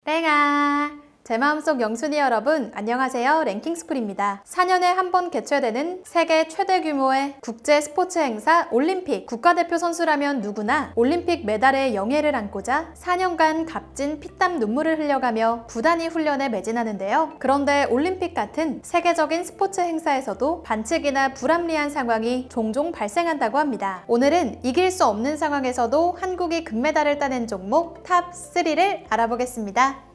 땡아! 제 마음속 영순이 여러분, 안녕하세요. 랭킹스쿨입니다. 4년에 한 번 개최되는 세계 최대 규모의 국제 스포츠 행사 올림픽. 국가대표 선수라면 누구나 올림픽 메달의 영예를 안고자 4년간 값진 피땀 눈물을 흘려가며 부단히 훈련에 매진하는데요. 그런데 올림픽 같은 세계적인 스포츠 행사에서도 반칙이나 불합리한 상황이 종종 발생한다고 합니다. 오늘은 이길 수 없는 상황에서도 한국이 금메달을 따낸 종목 탑 3를 알아보겠습니다.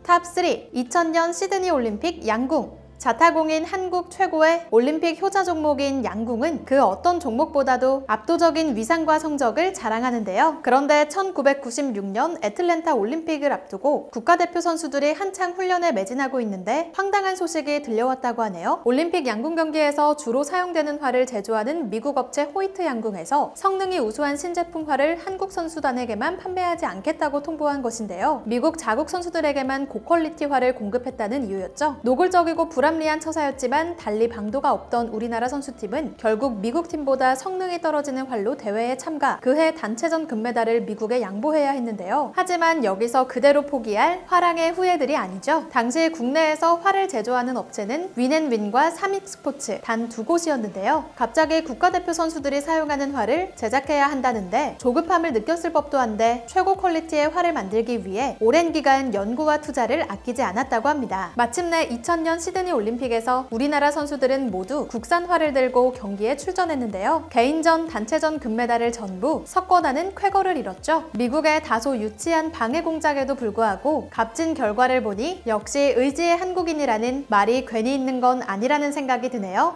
탑3 2000년 시드니 올림픽 양궁. 자타공인 한국 최고의 올림픽 효자 종목인 양궁은 그 어떤 종목보다도 압도적인 위상과 성적을 자랑하는데요. 그런데 1996년 애틀랜타 올림픽을 앞두고 국가대표 선수들이 한창 훈련에 매진하고 있는데 황당한 소식이 들려왔다고 하네요. 올림픽 양궁 경기에서 주로 사용되는 활을 제조하는 미국 업체 호이트 양궁에서 성능이 우수한 신제품 활을 한국 선수단에게만 판매하지 않겠다고 통보한 것인데요. 미국 자국 선수들에게만 고퀄리티 활을 공급했다는 이유였죠. 노골적이고 불합리한 처사였지만 달리 방도가 없던 우리나라 선수팀은 결국 미국 팀보다 성능이 떨어지는 활로 대회에 참가, 그해 단체전 금메달을 미국에 양보해야 했는데요. 하지만 여기서 그대로 포기할 화랑의 후예들이 아니죠. 당시 국내에서 활을 제조하는 업체는 윈앤윈과 삼익스포츠 단 두 곳이었는데요. 갑자기 국가대표 선수들이 사용하는 활을 제작해야 한다는데 조급함을 느꼈을 법도 한데 최고 퀄리티의 활을 만들기 위해 오랜 기간 연구와 투자를 아끼지 않았다고 합니다. 마침내 2000년 시드니 올림픽에서 우리나라 선수들은 모두 국산화를 들고 경기에 출전했는데요. 개인전, 단체전 금메달을 전부 석권하는 쾌거를 이뤘죠. 미국의 다소 유치한 방해 공작에도 불구하고 값진 결과를 보니 역시 의지의 한국인이라는 말이 괜히 있는 건 아니라는 생각이 드네요.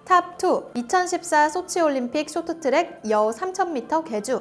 탑2 2014 소치 올림픽 쇼트트랙 여 3000m 계주.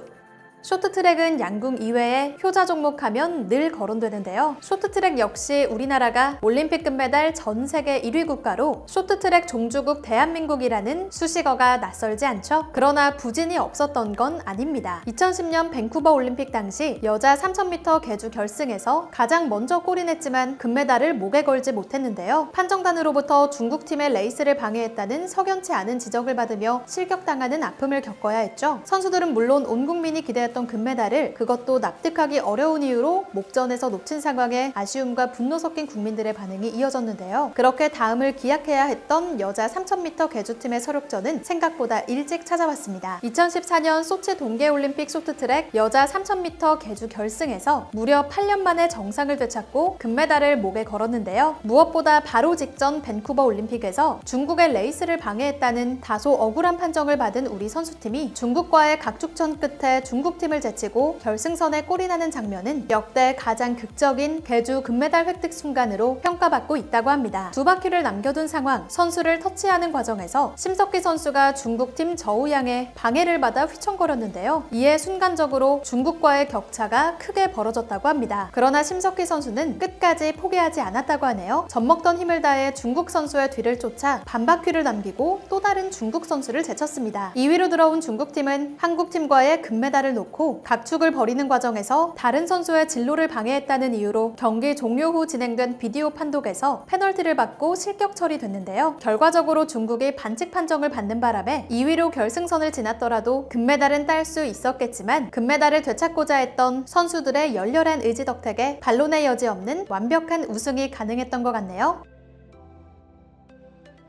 쇼트트랙은 양궁 이외에 효자 종목하면 늘 거론되는데요. 쇼트트랙 역시 우리나라가 올림픽 금메달 전 세계 1위 국가로 쇼트트랙 종주국 대한민국이라는 수식어가 낯설지 않죠? 그러나 부진이 없었던 건 아닙니다. 2010년 밴쿠버 올림픽 당시 여자 3000m 계주 결승에서 가장 먼저 골이 냈지만 금메달을 목에 걸지 못했는데요. 판정단으로부터 중국팀의 레이스를 방해했다는 석연치 않은 지적을 받으며 실격당하는 아픔을 겪어야 했죠. 선수들은 물론 온 국민이 기대했던 금메달을 그것도 납득하기 어려운 이유로 목전에서 놓친 상황에 아쉬움과 분노 섞인 국민들의 반응이 이어졌는데요. 그렇게 다음을 기약해야 했던 여자 3000m 계주팀의 서력전은 생각보다 일찍 찾아왔습니다. 2014년 소치 동계올림픽 쇼트트랙 여자 3000m 계주 결승에서 무려 8년 만에 정상을 되찾고 금메달을 목에 걸었는데요. 무엇보다 바로 직전 밴쿠버 올림픽에서 중국의 레이스를 방해했다는 다소 억울한 판정을 받은 우리 선수팀이 중국과의 각축전 끝에 중국팀을 제치고 결승선에 골이 나는 장면은 역대 가장 극적인 계주 금메달 획득 순간으로 평가받고 있다고 합니다. 두 바퀴를 남겨둔 상황, 선수를 터치하는 과정에서 심석희 선수가 중국팀 저우양의 방해를 받아 휘청거렸는데요. 이에 순간적으로 중국과의 격차가 크게 벌어졌다고 합니다. 그러나 심석희 선수는 끝까지 포기하지 않았다고 하네요. 젖먹던 힘을 다해 중국 선수의 뒤를 쫓아 반바퀴를 남기고 또 다른 중국 선수를 제쳤습니다. 2위로 들어온 중국팀은 한국팀과의 금메달을 놓고 각축을 벌이는 과정에서 다른 선수의 진로를 방해했다는 이유로 경기 종료 후 진행된 비디오 판독에서 페널티를 받고 실격 처리됐는데요. 결과적으로 중국이 반칙 판정을 받는 바람에 2위로 결승선을 지났더라도 금메달은 딸 수 있었겠지만 금메달을 되찾고자 했던 선수들의 열렬한 의지 덕택에 반론의 여지 없는 완벽한 우승이 가능했던 것 같네요.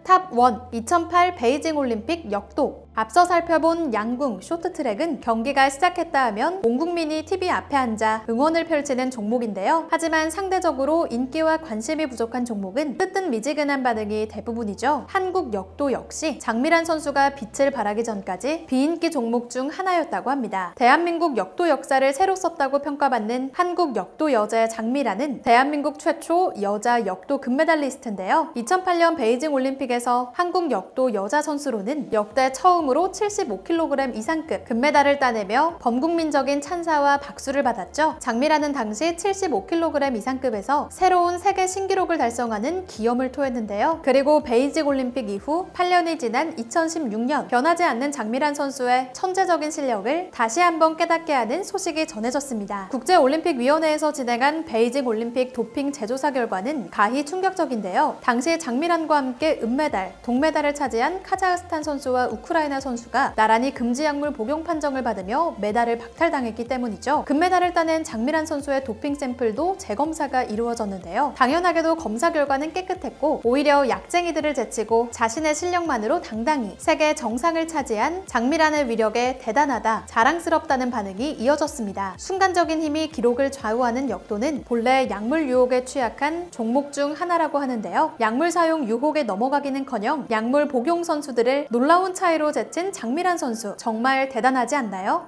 탑1 2008 베이징 올림픽 역도. 앞서 살펴본 양궁, 쇼트트랙은 경기가 시작했다 하면 온 국민이 TV 앞에 앉아 응원을 펼치는 종목인데요. 하지만 상대적으로 인기와 관심이 부족한 종목은 뜨뜻미지근한 반응이 대부분이죠. 한국 역도 역시 장미란 선수가 빛을 발하기 전까지 비인기 종목 중 하나였다고 합니다. 대한민국 역도 역사를 새로 썼다고 평가받는 한국 역도 여자의 장미란은 대한민국 최초 여자 역도 금메달리스트인데요. 2008년 베이징 올림픽에서 한국 역도 여자 선수로는 역대 처음으로 75kg 이상급 금메달을 따내며 범국민적인 찬사와 박수를 받았죠. 장미란은 당시 75kg 이상급에서 새로운 세계 신기록을 달성하는 기염을 토했는데요. 그리고 베이징 올림픽 이후 8년이 지난 2016년 변하지 않는 장미란 선수의 천재적인 실력을 다시 한번 깨닫게 하는 소식이 전해졌습니다. 국제올림픽위원회에서 진행한 베이징 올림픽 도핑 재조사 결과는 가히 충격적인데요. 당시 장미란과 함께 은메달, 동메달을 차지한 카자흐스탄 선수와 우크라이나 장미란 선수가 나란히 금지 약물 복용 판정을 받으며 메달을 박탈당했기 때문이죠. 금메달을 따낸 장미란 선수의 도핑 샘플도 재검사가 이루어졌는데요. 당연하게도 검사 결과는 깨끗했고 오히려 약쟁이들을 제치고 자신의 실력만으로 당당히 세계 정상을 차지한 장미란의 위력에 대단하다, 자랑스럽다는 반응이 이어졌습니다. 순간적인 힘이 기록을 좌우하는 역도는 본래 약물 유혹에 취약한 종목 중 하나라고 하는데요. 약물 사용 유혹에 넘어가기는커녕 약물 복용 선수들을 놀라운 차이로 제친 장미란 선수, 정말 대단하지 않나요?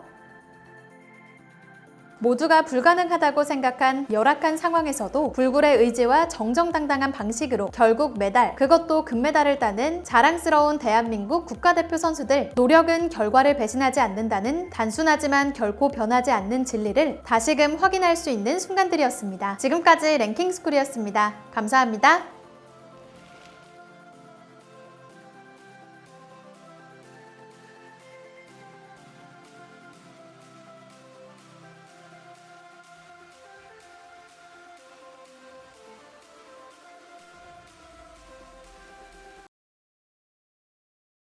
모두가 불가능하다고 생각한 열악한 상황에서도 불굴의 의지와 정정당당한 방식으로 결국 메달, 그것도 금메달을 따는 자랑스러운 대한민국 국가대표 선수들. 노력은 결과를 배신하지 않는다는 단순하지만 결코 변하지 않는 진리를 다시금 확인할 수 있는 순간들이었습니다. 지금까지 랭킹스쿨이었습니다. 감사합니다.